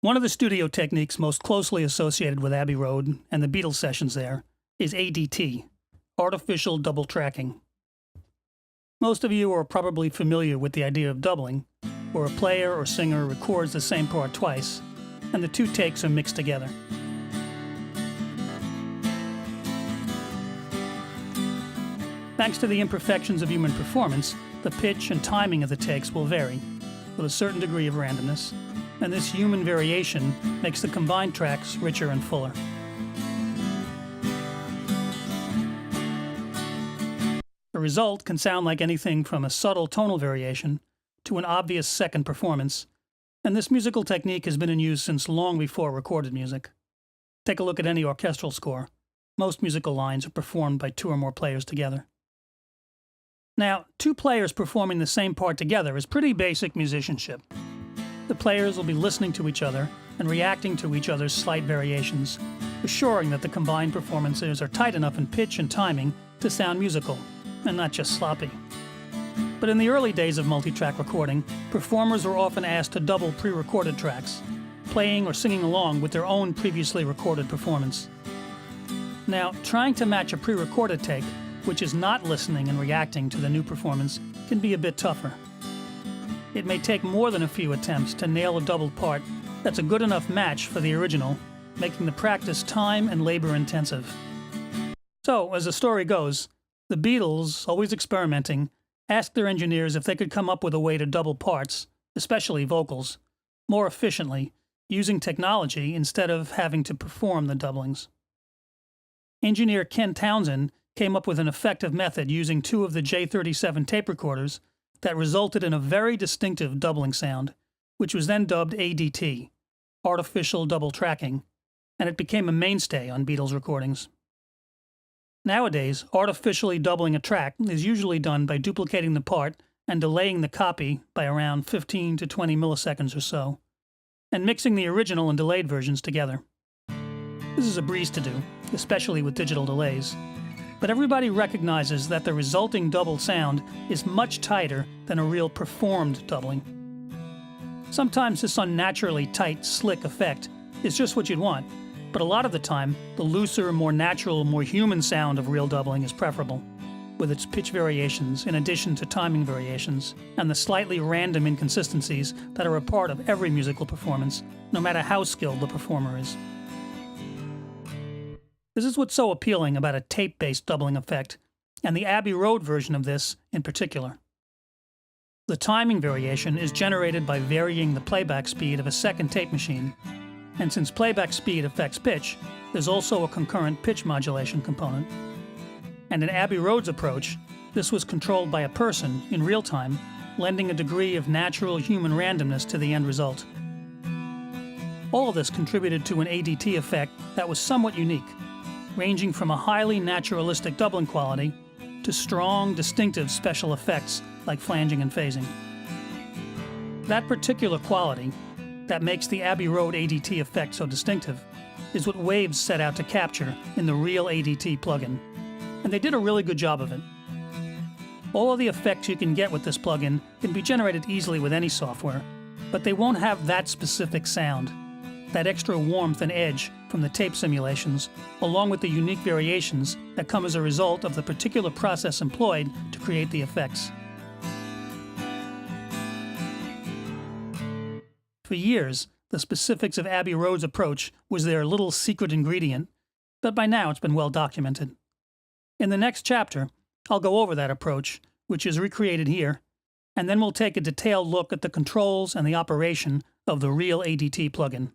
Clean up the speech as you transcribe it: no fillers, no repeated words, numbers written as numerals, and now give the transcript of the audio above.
One of the studio techniques most closely associated with Abbey Road and the Beatles sessions there is ADT, artificial double tracking. Most of you are probably familiar with the idea of doubling, where a player or singer records the same part twice, and the two takes are mixed together. Thanks to the imperfections of human performance, the pitch and timing of the takes will vary, with a certain degree of randomness, and this human variation makes the combined tracks richer and fuller. The result can sound like anything from a subtle tonal variation to an obvious second performance, and this musical technique has been in use since long before recorded music. Take a look at any orchestral score. Most musical lines are performed by two or more players together. Now, two players performing the same part together is pretty basic musicianship. The players will be listening to each other and reacting to each other's slight variations, assuring that the combined performances are tight enough in pitch and timing to sound musical, and not just sloppy. But in the early days of multi-track recording, performers were often asked to double pre-recorded tracks, playing or singing along with their own previously recorded performance. Now, trying to match a pre-recorded take, which is not listening and reacting to the new performance, can be a bit tougher. It may take more than a few attempts to nail a doubled part that's a good enough match for the original, making the practice time and labor intensive. So, as the story goes, the Beatles, always experimenting, asked their engineers if they could come up with a way to double parts, especially vocals, more efficiently, using technology instead of having to perform the doublings. Engineer Ken Townsend came up with an effective method using two of the J37 tape recorders that resulted in a very distinctive doubling sound, which was then dubbed ADT, artificial double tracking, and it became a mainstay on Beatles recordings. Nowadays, artificially doubling a track is usually done by duplicating the part and delaying the copy by around 15 to 20 milliseconds or so, and mixing the original and delayed versions together. This is a breeze to do, especially with digital delays, but everybody recognizes that the resulting double sound is much tighter than a real performed doubling. Sometimes this unnaturally tight, slick effect is just what you'd want, but a lot of the time, the looser, more natural, more human sound of real doubling is preferable, with its pitch variations in addition to timing variations, and the slightly random inconsistencies that are a part of every musical performance, no matter how skilled the performer is. This is what's so appealing about a tape-based doubling effect, and the Abbey Road version of this in particular. The timing variation is generated by varying the playback speed of a second tape machine, and since playback speed affects pitch, there's also a concurrent pitch modulation component. And in Abbey Road's approach, this was controlled by a person in real time, lending a degree of natural human randomness to the end result. All of this contributed to an ADT effect that was somewhat unique, ranging from a highly naturalistic doubling quality to strong, distinctive special effects like flanging and phasing. That particular quality, that makes the Abbey Road ADT effect so distinctive, is what Waves set out to capture in the real ADT plugin, and they did a really good job of it. All of the effects you can get with this plugin can be generated easily with any software, but they won't have that specific sound, that extra warmth and edge from the tape simulations, along with the unique variations that come as a result of the particular process employed to create the effects. For years, the specifics of Abbey Road's approach was their little secret ingredient, but by now it's been well documented. In the next chapter, I'll go over that approach, which is recreated here, and then we'll take a detailed look at the controls and the operation of the real ADT plugin.